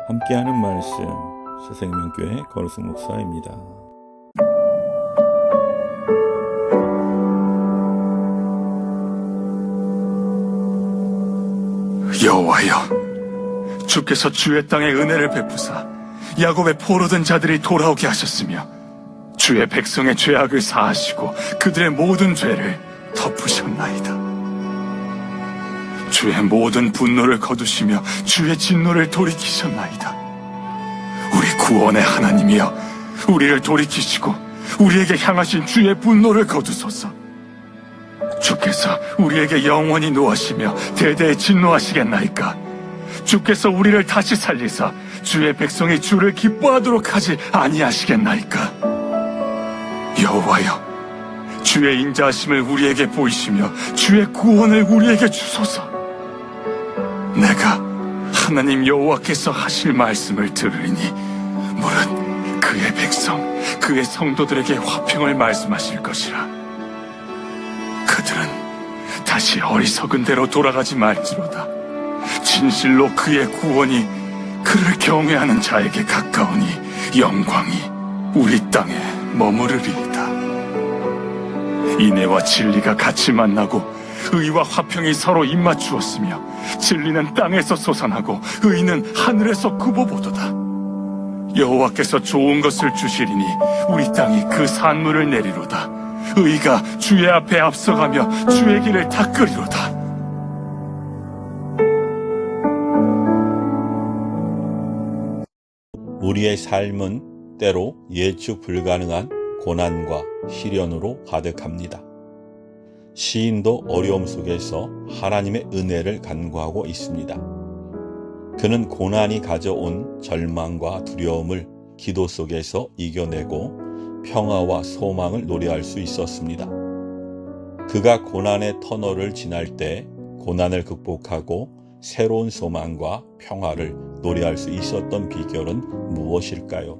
함께하는 말씀 새생명교회 거루승 목사입니다. 여호와여, 주께서 주의 땅에 은혜를 베푸사 야곱의 포로된 자들이 돌아오게 하셨으며 주의 백성의 죄악을 사하시고 그들의 모든 죄를 덮으셨나이다. 주의 모든 분노를 거두시며 주의 진노를 돌이키셨나이다. 우리 구원의 하나님이여, 우리를 돌이키시고 우리에게 향하신 주의 분노를 거두소서. 주께서 우리에게 영원히 노하시며 대대에 진노하시겠나이까? 주께서 우리를 다시 살리사 주의 백성이 주를 기뻐하도록 하지 아니하시겠나이까? 여호와여, 주의 인자하심을 우리에게 보이시며 주의 구원을 우리에게 주소서. 내가 하나님 여호와께서 하실 말씀을 들으리니 무릇 그의 백성, 그의 성도들에게 화평을 말씀하실 것이라. 그들은 다시 어리석은 대로 돌아가지 말지로다. 진실로 그의 구원이 그를 경외하는 자에게 가까우니 영광이 우리 땅에 머무르리이다. 인애와 진리가 같이 만나고 의와 화평이 서로 입맞추었으며 진리는 땅에서 솟아나고 의는 하늘에서 굽어보도다. 여호와께서 좋은 것을 주시리니 우리 땅이 그 산물을 내리로다. 의가 주의 앞에 앞서가며 주의 길을 닦으리로다. 우리의 삶은 때로 예측 불가능한 고난과 시련으로 가득합니다. 시인도 어려움 속에서 하나님의 은혜를 간구하고 있습니다. 그는 고난이 가져온 절망과 두려움을 기도 속에서 이겨내고 평화와 소망을 노래할 수 있었습니다. 그가 고난의 터널을 지날 때 고난을 극복하고 새로운 소망과 평화를 노래할 수 있었던 비결은 무엇일까요?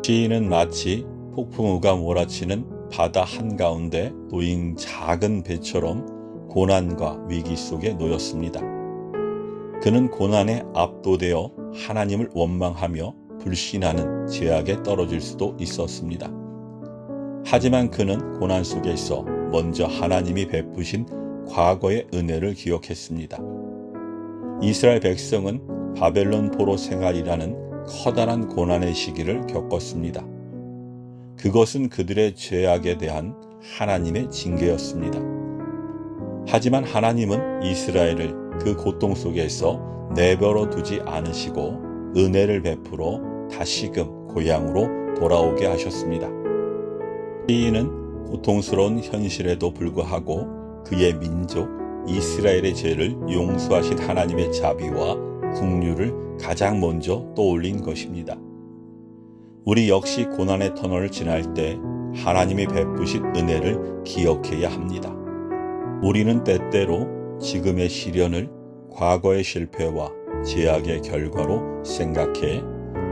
시인은 마치 폭풍우가 몰아치는 바다 한가운데 놓인 작은 배처럼 고난과 위기 속에 놓였습니다. 그는 고난에 압도되어 하나님을 원망하며 불신하는 죄악에 떨어질 수도 있었습니다. 하지만 그는 고난 속에서 먼저 하나님이 베푸신 과거의 은혜를 기억했습니다. 이스라엘 백성은 바벨론 포로 생활이라는 커다란 고난의 시기를 겪었습니다. 그것은 그들의 죄악에 대한 하나님의 징계였습니다. 하지만 하나님은 이스라엘을 그 고통 속에서 내버려 두지 않으시고 은혜를 베풀어 다시금 고향으로 돌아오게 하셨습니다. 시인은 고통스러운 현실에도 불구하고 그의 민족 이스라엘의 죄를 용서하신 하나님의 자비와 긍휼을 가장 먼저 떠올린 것입니다. 우리 역시 고난의 터널을 지날 때 하나님이 베푸신 은혜를 기억해야 합니다. 우리는 때때로 지금의 시련을 과거의 실패와 죄악의 결과로 생각해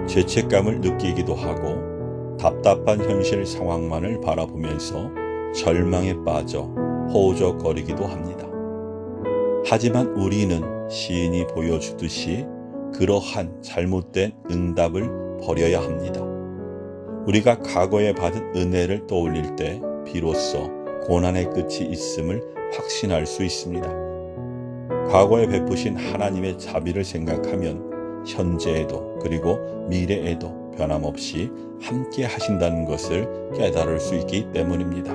죄책감을 느끼기도 하고 답답한 현실 상황만을 바라보면서 절망에 빠져 허우적거리기도 합니다. 하지만 우리는 시인이 보여주듯이 그러한 잘못된 응답을 버려야 합니다. 우리가 과거에 받은 은혜를 떠올릴 때 비로소 고난의 끝이 있음을 확신할 수 있습니다. 과거에 베푸신 하나님의 자비를 생각하면 현재에도 그리고 미래에도 변함없이 함께 하신다는 것을 깨달을 수 있기 때문입니다.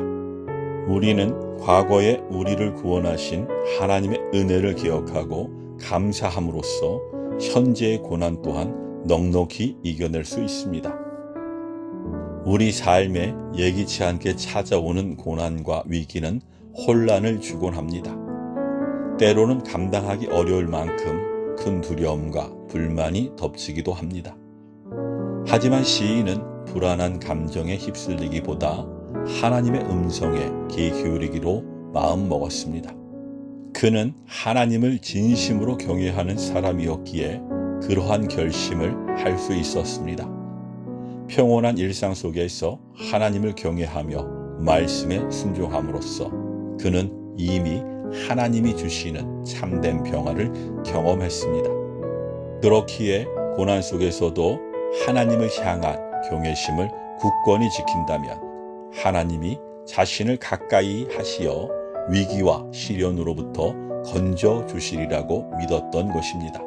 우리는 과거에 우리를 구원하신 하나님의 은혜를 기억하고 감사함으로써 현재의 고난 또한 넉넉히 이겨낼 수 있습니다. 우리 삶에 예기치 않게 찾아오는 고난과 위기는 혼란을 주곤 합니다. 때로는 감당하기 어려울 만큼 큰 두려움과 불만이 덮치기도 합니다. 하지만 시인은 불안한 감정에 휩쓸리기보다 하나님의 음성에 귀 기울이기로 마음먹었습니다. 그는 하나님을 진심으로 경외하는 사람이었기에 그러한 결심을 할 수 있었습니다. 평온한 일상 속에서 하나님을 경외하며 말씀에 순종함으로써 그는 이미 하나님이 주시는 참된 평화를 경험했습니다. 그렇기에 고난 속에서도 하나님을 향한 경외심을 굳건히 지킨다면 하나님이 자신을 가까이 하시어 위기와 시련으로부터 건져 주시리라고 믿었던 것입니다.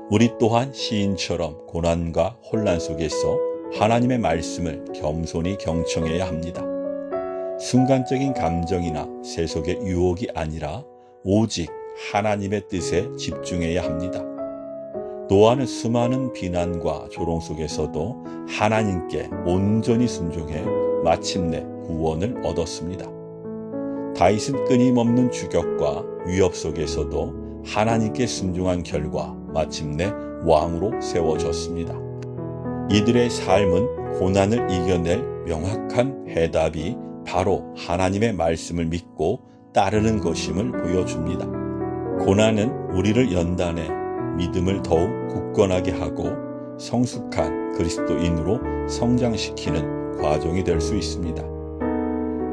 우리 또한 시인처럼 고난과 혼란 속에서 하나님의 말씀을 겸손히 경청해야 합니다. 순간적인 감정이나 세속의 유혹이 아니라 오직 하나님의 뜻에 집중해야 합니다. 노아는 수많은 비난과 조롱 속에서도 하나님께 온전히 순종해 마침내 구원을 얻었습니다. 다윗은 끊임없는 주격과 위협 속에서도 하나님께 순종한 결과 마침내 왕으로 세워졌습니다. 이들의 삶은 고난을 이겨낼 명확한 해답이 바로 하나님의 말씀을 믿고 따르는 것임을 보여줍니다. 고난은 우리를 연단해 믿음을 더욱 굳건하게 하고 성숙한 그리스도인으로 성장시키는 과정이 될 수 있습니다.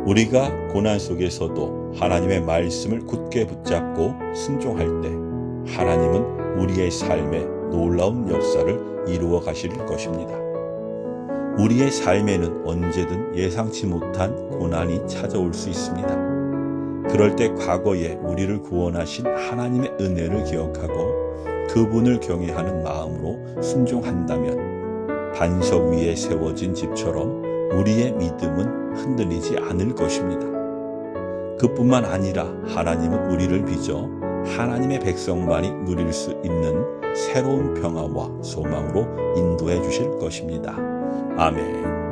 우리가 고난 속에서도 하나님의 말씀을 굳게 붙잡고 순종할 때 하나님은 우리의 삶에 놀라운 역사를 이루어 가실 것입니다. 우리의 삶에는 언제든 예상치 못한 고난이 찾아올 수 있습니다. 그럴 때 과거에 우리를 구원하신 하나님의 은혜를 기억하고 그분을 경외하는 마음으로 순종한다면 반석 위에 세워진 집처럼 우리의 믿음은 흔들리지 않을 것입니다. 그뿐만 아니라 하나님은 우리를 빚어 하나님의 백성만이 누릴 수 있는 새로운 평화와 소망으로 인도해 주실 것입니다. 아멘.